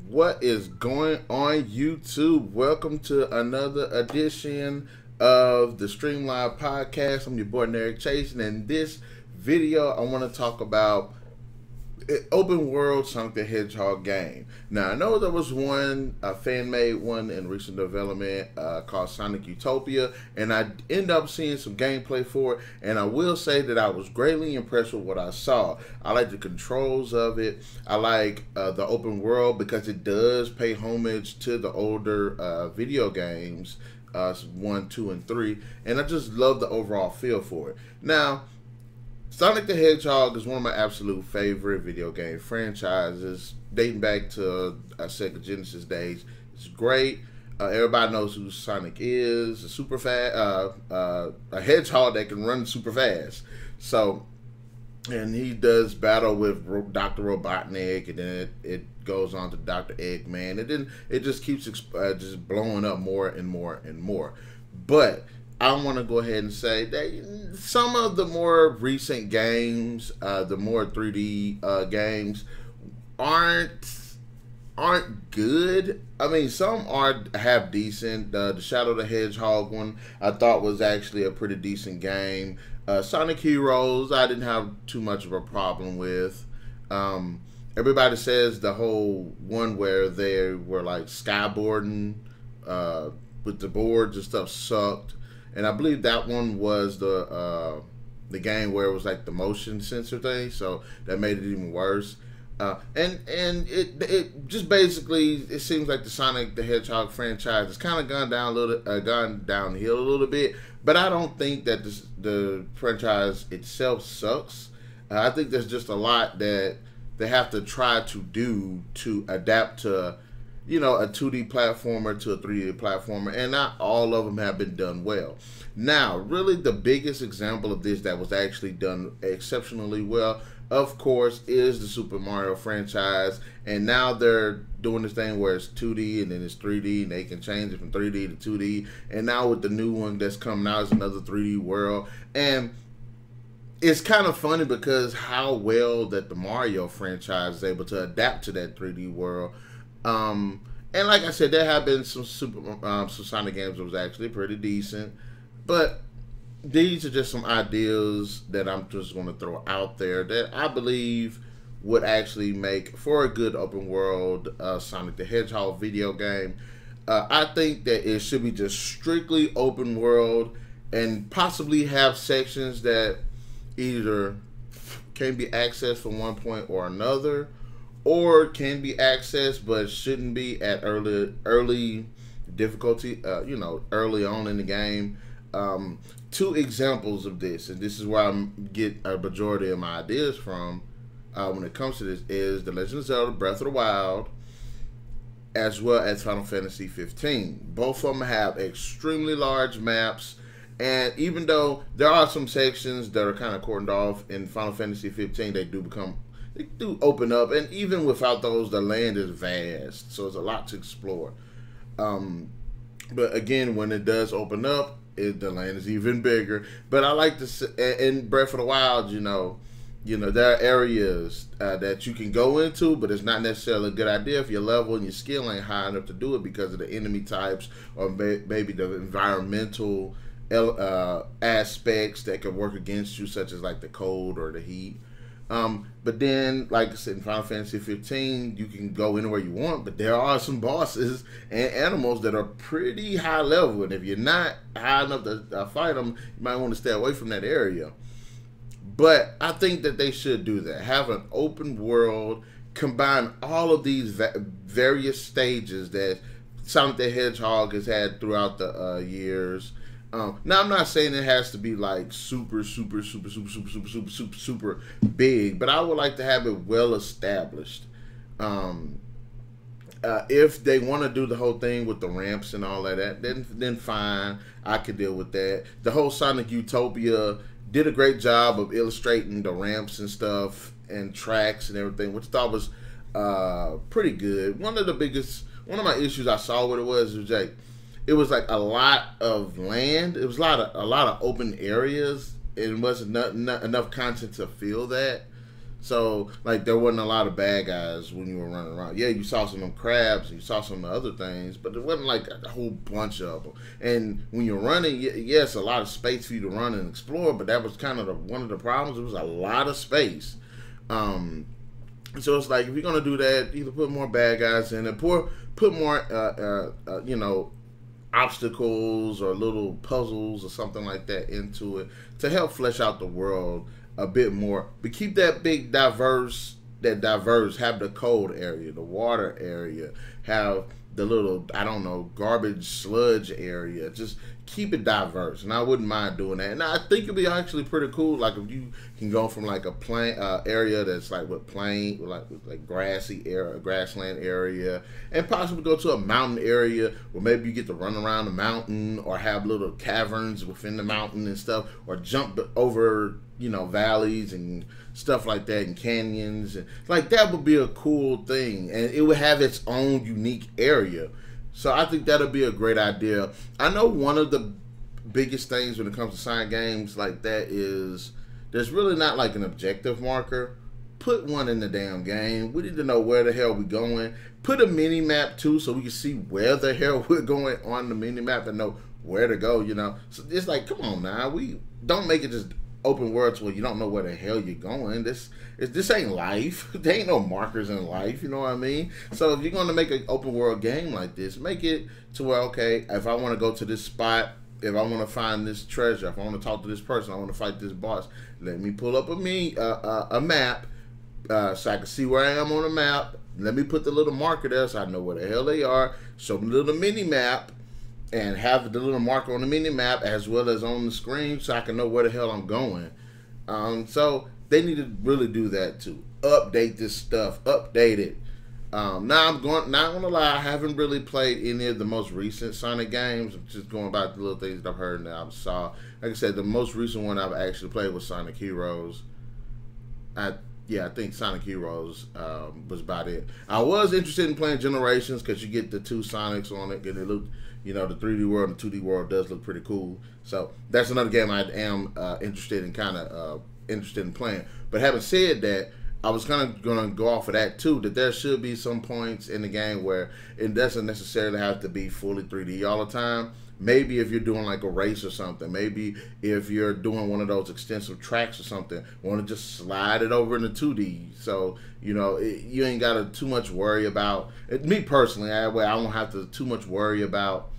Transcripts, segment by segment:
What is going on, YouTube? Welcome to another edition of the Streamline Podcast. I'm your boy Narik Chase, and in this video, I want to talk about open world Sonic the Hedgehog game. Now, I know there was one, a fan-made one in recent development called Sonic Utopia, and I ended up seeing some gameplay for it, and I will say that I was greatly impressed with what I saw. I like the controls of it. I like the open world because it does pay homage to the older video games, 1, 2, and 3, and I just love the overall feel for it. Now, Sonic the Hedgehog is one of my absolute favorite video game franchises, dating back to Sega Genesis days. It's great. Everybody knows who Sonic is. A super fast, a hedgehog that can run super fast. So, and he does battle with Dr. Robotnik, and then it goes on to Dr. Eggman, and then it just keeps just blowing up more and more and more. But I want to go ahead and say that some of the more recent games, the more 3D games, aren't good. I mean, some have decent. The Shadow the Hedgehog one I thought was actually a pretty decent game. Sonic Heroes I didn't have too much of a problem with. Everybody says the whole one where they were like skyboarding with the boards and stuff sucked. And I believe that one was the game where it was like the motion sensor thing, so that made it even worse. And it just basically, it seems like the Sonic the Hedgehog franchise has kind of gone downhill a little bit. But I don't think that the franchise itself sucks. I think there's just a lot that they have to try to do to adapt to, you know, a 2D platformer to a 3D platformer, and not all of them have been done well. Now, really the biggest example of this that was actually done exceptionally well, of course, is the Super Mario franchise, and now they're doing this thing where it's 2D and then it's 3D, and they can change it from 3D to 2D, and now with the new one that's coming out is another 3D world, and it's kind of funny because how well that the Mario franchise is able to adapt to that 3D world. And like I said, there have been some some Sonic games that was actually pretty decent, but these are just some ideas that I'm just going to throw out there that I believe would actually make for a good open world Sonic the Hedgehog video game. I think that it should be just strictly open world and possibly have sections that either can be accessed from one point or another, or can be accessed but shouldn't be at early difficulty, you know, early on in the game. Two examples of this, and this is where I get a majority of my ideas from when it comes to this, is The Legend of Zelda Breath of the Wild as well as Final Fantasy 15. Both of them have extremely large maps, and even though there are some sections that are kind of cordoned off in Final Fantasy 15, they do open up, and even without those, the land is vast, so it's a lot to explore. But again, when it does open up, the land is even bigger. But I like to, in Breath of the Wild, you know, there are areas that you can go into, but it's not necessarily a good idea if your level and your skill ain't high enough to do it because of the enemy types or maybe the environmental aspects that could work against you, such as like the cold or the heat. But then, like I said, in Final Fantasy 15, you can go anywhere you want, but there are some bosses and animals that are pretty high level, and if you're not high enough to fight them, you might want to stay away from that area. But I think that they should do that. Have an open world, combine all of these various stages that Sonic the Hedgehog has had throughout the years. Now, I'm not saying it has to be like super big, but I would like to have it well established. If they want to do the whole thing with the ramps and all of that, then fine, I could deal with that. The whole Sonic Utopia did a great job of illustrating the ramps and stuff and tracks and everything, which I thought was pretty good. One of my issues I saw with it was like a lot of land. It was a lot of open areas. It wasn't enough content to fill that. So like there wasn't a lot of bad guys when you were running around. Yeah, you saw some of them crabs, and you saw some of the other things, but it wasn't like a whole bunch of them. And when you're running, yes, a lot of space for you to run and explore, but that was kind of one of the problems. It was a lot of space. So it's like if you're gonna do that, either put more bad guys in it, put more obstacles or little puzzles or something like that into it to help flesh out the world a bit more. But keep that big diverse. Have the cold area, the water area, have the little, I don't know, garbage sludge area. Just keep it diverse, and I wouldn't mind doing that. And I think it'd be actually pretty cool. Like if you can go from like a plain area that's like with plain, like grassy area, grassland area, and possibly go to a mountain area where maybe you get to run around the mountain, or have little caverns within the mountain and stuff, or jump over valleys and stuff like that, and canyons, and like that would be a cool thing, and it would have its own unique area. So I think that'll be a great idea. I know one of the biggest things when it comes to Sonic games like that is there's really not like an objective marker. Put one in the damn game. We need to know where the hell we're going. Put a mini map too, so we can see where the hell we're going on the mini map and know where to go. So it's like, come on now, we don't make it just open world where you don't know where the hell you're going. This ain't life. There ain't no markers in life, you know what I mean? So if you're going to make an open world game like this, make it to where, okay, if I want to go to this spot, if I want to find this treasure, if I want to talk to this person, I want to fight this boss, let me pull up a map so I can see where I am on the map. Let me put the little marker there so I know where the hell they are. Show me the little mini map, and have the little marker on the mini map as well as on the screen so I can know where the hell I'm going. So they need to really do that too. Update this stuff. Update it. Now not gonna lie, I haven't really played any of the most recent Sonic games. I'm just going about the little things that I've heard and that I saw. Like I said, the most recent one I've actually played was Sonic Heroes. I think Sonic Heroes was about it. I was interested in playing Generations because you get the two Sonics on it, and it looked, the 3D world and the 2D world does look pretty cool. So that's another game I am interested in playing. But having said that, I was kind of going to go off of that too, that there should be some points in the game where it doesn't necessarily have to be fully 3D all the time. Maybe if you're doing like a race or something, maybe if you're doing one of those extensive tracks or something, want to just slide it over into 2D. So, you ain't got to too much worry about it. Me personally, I don't have to too much worry about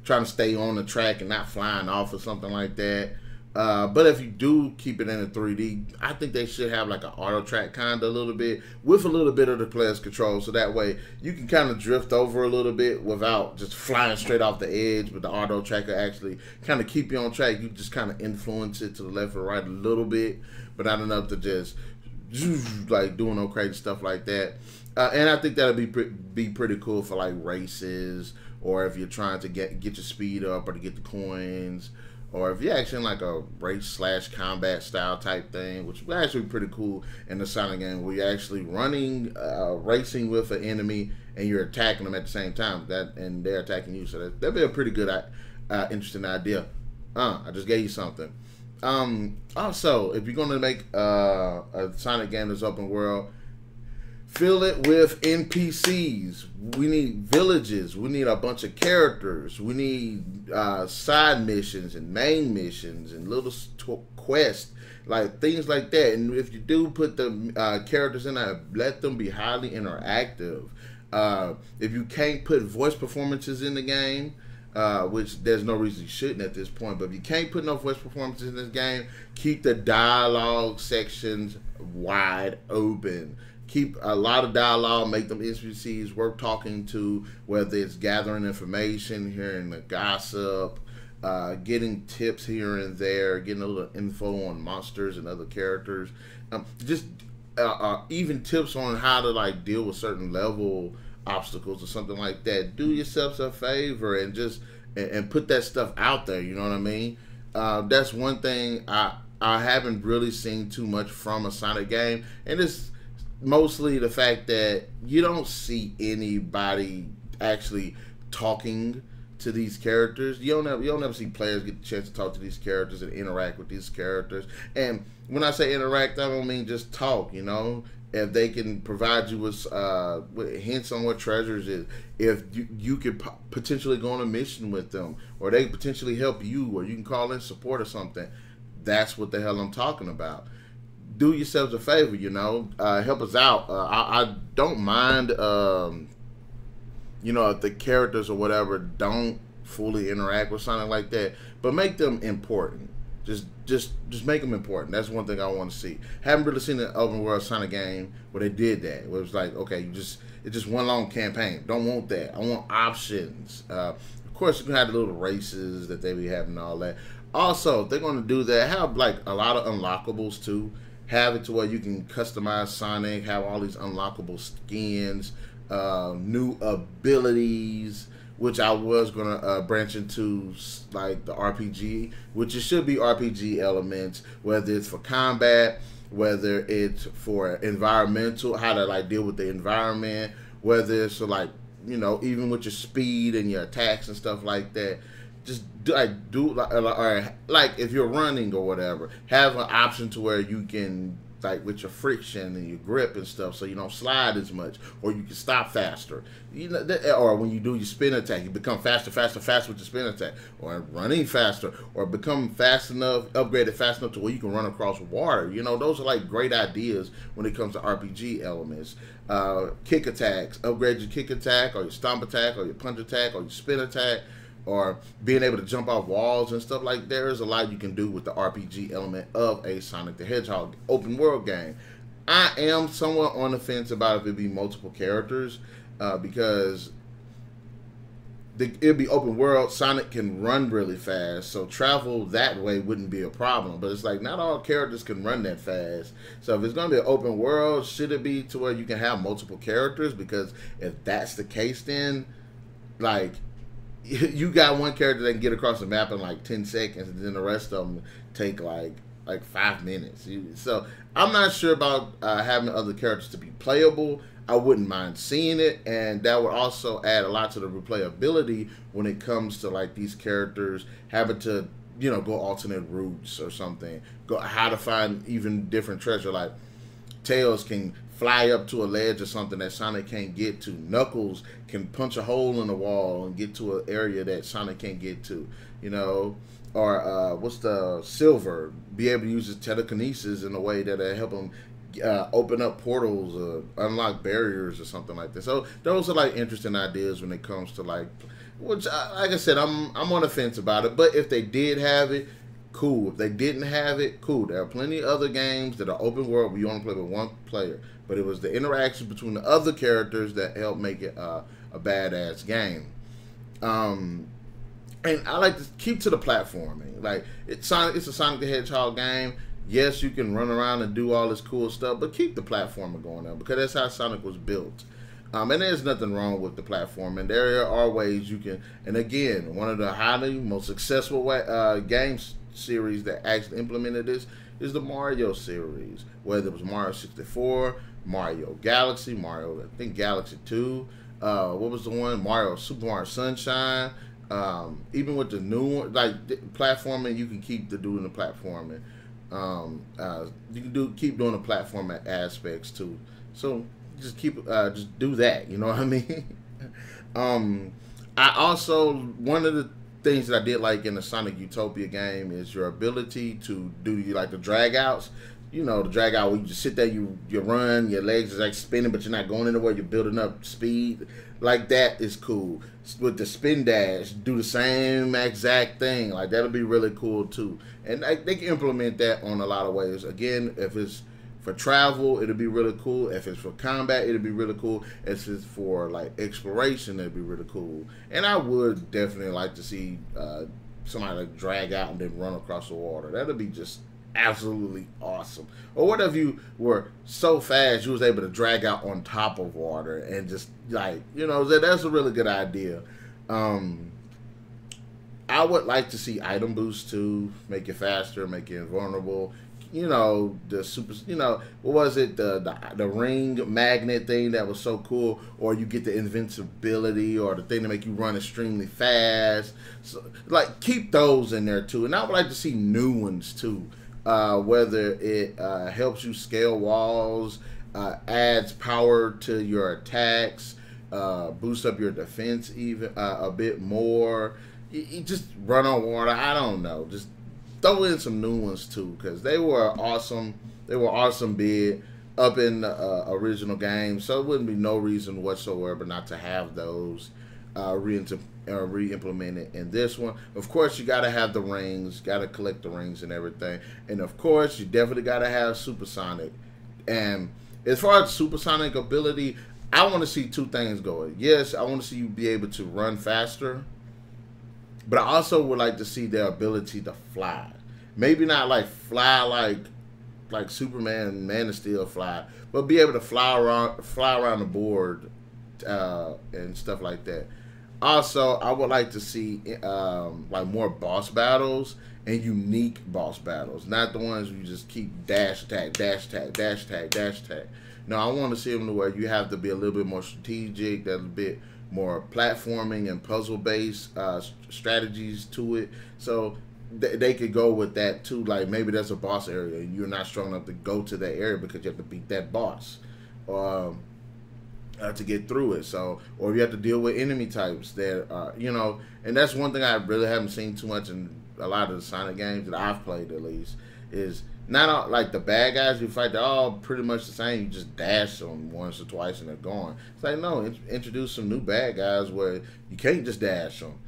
trying to stay on the track and not flying off or something like that. But if you do keep it in a 3D, I think they should have like an auto track kind of a little bit with a little bit of the player's control. So that way you can kind of drift over a little bit without just flying straight off the edge. But the auto track will actually kind of keep you on track. You just kind of influence it to the left or right a little bit, but not enough to just like doing no crazy stuff like that. And I think that'll be pretty cool for like races, or if you're trying to get your speed up or to get the coins. Or if you're actually in like a race/combat style type thing, which would actually be pretty cool in the Sonic game, where you're actually running, racing with an enemy, and you're attacking them at the same time, and they're attacking you. So that'd be a pretty good, interesting idea. I just gave you something. Also, if you're going to make a Sonic game that's open world, fill it with NPCs. We need villages. We need a bunch of characters. We need side missions and main missions and little quests, like things like that. And if you do put the characters in there, let them be highly interactive. If you can't put voice performances in the game, which there's no reason you shouldn't at this point, but if you can't put no voice performances in this game, keep the dialogue sections wide open. Keep a lot of dialogue, make them NPCs worth talking to, whether it's gathering information, hearing the gossip, getting tips here and there, getting a little info on monsters and other characters. Even tips on how to like deal with certain level obstacles or something like that. Do yourselves a favor and just and put that stuff out there, you know what I mean? That's one thing I haven't really seen too much from a Sonic game, and it's mostly the fact that you don't see anybody actually talking to these characters. You don't ever see players get the chance to talk to these characters and interact with these characters. And when I say interact, I don't mean just talk. You know, if they can provide you with hints on what treasures is, if you could potentially go on a mission with them, or they potentially help you, or you can call in support or something. That's what the hell I'm talking about. Do yourselves a favor, you know, help us out. I don't mind, you know, if the characters or whatever don't fully interact with something like that, but make them important. Just make them important. That's one thing I want to see. Haven't really seen an open world Sonic game where they did that. Where it was like, okay, it's just one long campaign. Don't want that. I want options. Of course, you can have the little races that they be having and all that. Also, if they're going to do that, have like a lot of unlockables too. Have it to where you can customize Sonic, have all these unlockable skins, new abilities, which I was going to branch into like the RPG, which it should be RPG elements, whether it's for combat, whether it's for environmental, how to like deal with the environment, whether it's for like, you know, even with your speed and your attacks and stuff like that. Just like if you're running or whatever, have an option to where you can, like with your friction and your grip and stuff, so you don't slide as much, or you can stop faster. You know, or when you do your spin attack, you become faster with your spin attack, or running faster, or become fast enough, upgraded fast enough to where you can run across water. You know, those are like great ideas when it comes to RPG elements. Kick attacks, upgrade your kick attack, or your stomp attack, or your punch attack, or your spin attack, or being able to jump off walls and stuff. Like, there's a lot you can do with the RPG element of a Sonic the Hedgehog open world game. I am somewhat on the fence about if it be multiple characters, because it'd be open world. Sonic can run really fast, so travel that way wouldn't be a problem. But it's like, not all characters can run that fast. So if it's going to be an open world, should it be to where you can have multiple characters? Because if that's the case, then like, you got one character that can get across the map in like 10 seconds, and then the rest of them take like 5 minutes. So I'm not sure about having other characters to be playable. I wouldn't mind seeing it, and that would also add a lot to the replayability when it comes to like these characters having to, you know, go alternate routes or something. Go how to find even different treasure. Like Tails can fly up to a ledge or something that Sonic can't get to. Knuckles can punch a hole in the wall and get to an area that Sonic can't get to, you know. Or what's the Silver, be able to use his telekinesis in a way that'll help him open up portals or unlock barriers or something like that. So those are like interesting ideas when it comes to like, which like I said, I'm on the fence about it. But if they did have it, cool. If they didn't have it, cool. There are plenty of other games that are open world where you only play with one player. But it was the interaction between the other characters that helped make it a badass game. And I like to keep to the platforming. Like, it's a Sonic the Hedgehog game. Yes, you can run around and do all this cool stuff, but keep the platforming going on, because that's how Sonic was built. And there's nothing wrong with the platforming. There are ways you can, and again, one of the most successful games series that actually implemented this is the Mario series. Whether it was Mario 64, Mario Galaxy, Mario, I think Galaxy 2, what was the one? Super Mario Sunshine. Even with the new one, like platforming, you can keep doing the platforming. You can keep doing the platforming aspects too. So just just do that. You know what I mean? I also, one of the things that I did like in the Sonic Utopia game is your ability to do like the drag outs. You know, the drag out where you just sit there, you run, your legs is like spinning, but you're not going anywhere, you're building up speed. Like, that is cool. With the spin dash, do the same exact thing. Like, that'll be really cool too. And they can implement that on a lot of ways. Again, if it's for travel, it'll be really cool. If it's for combat, it'll be really cool. If it's for like exploration, it'll be really cool. And I would definitely like to see somebody like drag out and then run across the water. That'll be just absolutely awesome. Or what if you were so fast you was able to drag out on top of water and just, like, you know, that's a really good idea. I would like to see item boosts too, make you faster, make you invulnerable, the super, what was it, the ring magnet thing that was so cool, or you get the invincibility, or the thing to make you run extremely fast. So, like, keep those in there too, and I would like to see new ones too. Whether it helps you scale walls, adds power to your attacks, boost up your defense even a bit more. You just run on water. I don't know. Just throw in some new ones too, because they were awesome. They were awesome bid up in the original game, so it wouldn't be no reason whatsoever not to have those re-implemented in this one. Of course, you got to have the rings, got to collect the rings and everything, and of course, you definitely got to have supersonic. And as far as supersonic ability, I want to see two things going. Yes, I want to see you be able to run faster, but I also would like to see their ability to fly. Maybe not like fly like Superman, Man of Steel fly, but be able to fly around the board and stuff like that. Also, I would like to see like more boss battles and unique boss battles, not the ones you just keep dash attack, dash attack, dash attack, dash attack. No, I want to see them where you have to be a little bit more strategic, that's a bit more platforming and puzzle-based strategies to it. So they could go with that too. Like maybe there's a boss area and you're not strong enough to go to that area because you have to beat that boss to get through it. So, or you have to deal with enemy types that and that's one thing I really haven't seen too much in a lot of the Sonic games that I've played, at least, is not all, like the bad guys you fight, they're all pretty much the same. You just dash them once or twice and they're gone. It's like, no, introduce some new bad guys where you can't just dash them.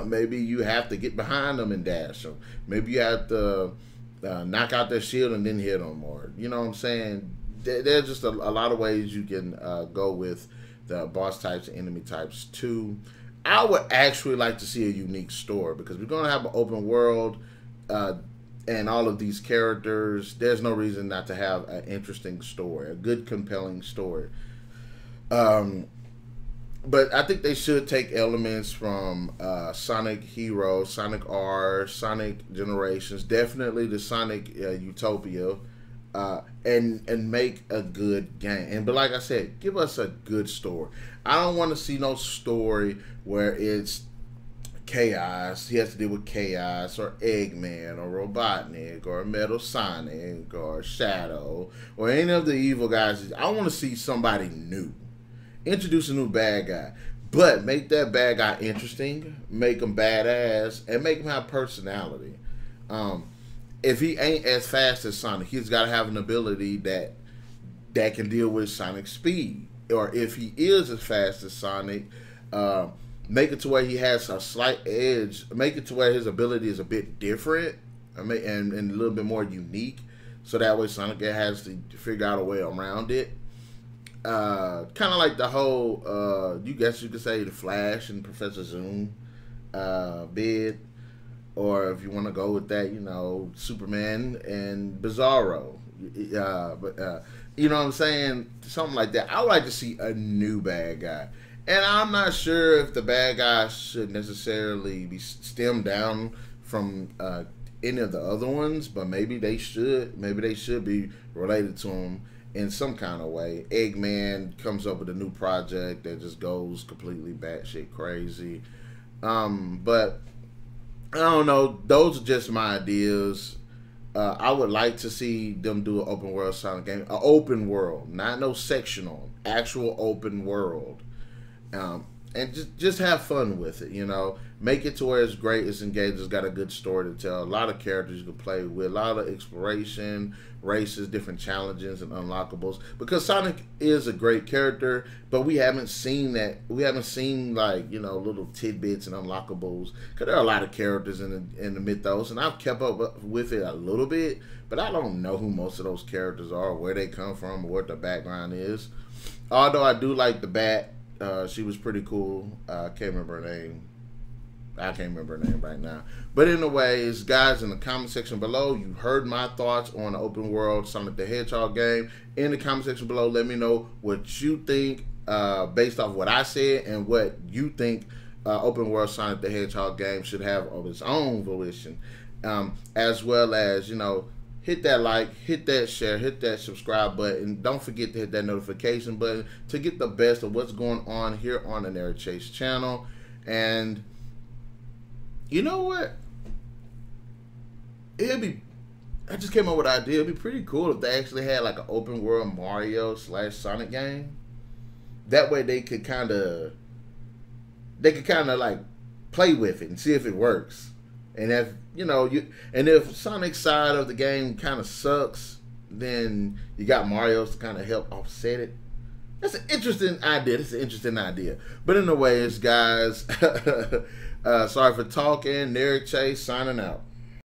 Maybe you have to get behind them and dash them. Maybe you have to knock out their shield and then hit them, or you know what I'm saying. There's just a lot of ways you can go with the boss types and enemy types too. I would actually like to see a unique story, because we're going to have an open world and all of these characters. There's no reason not to have an interesting story, a good, compelling story. But I think they should take elements from Sonic Heroes, Sonic R, Sonic Generations, definitely the Sonic Utopia, and make a good game. But like I said, give us a good story. I don't want to see no story where it's chaos. He has to deal with chaos, or Eggman, or Robotnik, or Metal Sonic, or Shadow, or any of the evil guys. I want to see somebody new. Introduce a new bad guy, but make that bad guy interesting, make him badass, and make him have personality. If he ain't as fast as Sonic, he's got to have an ability that can deal with Sonic's speed. Or if he is as fast as Sonic, make it to where he has a slight edge. Make it to where his ability is a bit different, and a little bit more unique, so that way Sonic has to figure out a way around it. Kind of like the whole, you guess you could say, the Flash and Professor Zoom bid. Or if you want to go with that, Superman and Bizarro. But you know what I'm saying? Something like that. I would like to see a new bad guy. And I'm not sure if the bad guy should necessarily be stemmed down from any of the other ones, but maybe they should. Maybe they should be related to him in some kind of way. Eggman comes up with a new project that just goes completely batshit crazy. But I don't know. Those are just my ideas. I would like to see them do an open world Sonic game. An open world, not no sectional. Actual open world. And just have fun with it, Make it to where it's great, it's engaged, it's got a good story to tell. A lot of characters you can play with, a lot of exploration, races, different challenges, and unlockables. Because Sonic is a great character, but we haven't seen that. We haven't seen little tidbits and unlockables. Because there are a lot of characters in the mythos, and I've kept up with it a little bit, but I don't know who most of those characters are, where they come from, or what their background is. Although I do like the Bat. She was pretty cool. I can't remember her name. Right now. But anyways, guys, in the comment section below, you heard my thoughts on the open world Sonic the Hedgehog game. In the comment section below, let me know what you think based off what I said, and what you think open world Sonic the Hedgehog game should have of its own volition. As well as, hit that like, hit that share, hit that subscribe button. Don't forget to hit that notification button to get the best of what's going on here on the Narik Chase channel. And you know what? I just came up with an idea. It'd be pretty cool if they actually had like an open world Mario / Sonic game. That way they could kind of like play with it and see if it works. And if if Sonic's side of the game kind of sucks, then you got Mario's to kind of help offset it. That's an interesting idea. But anyways, guys, sorry for talking. Narik Chase signing out.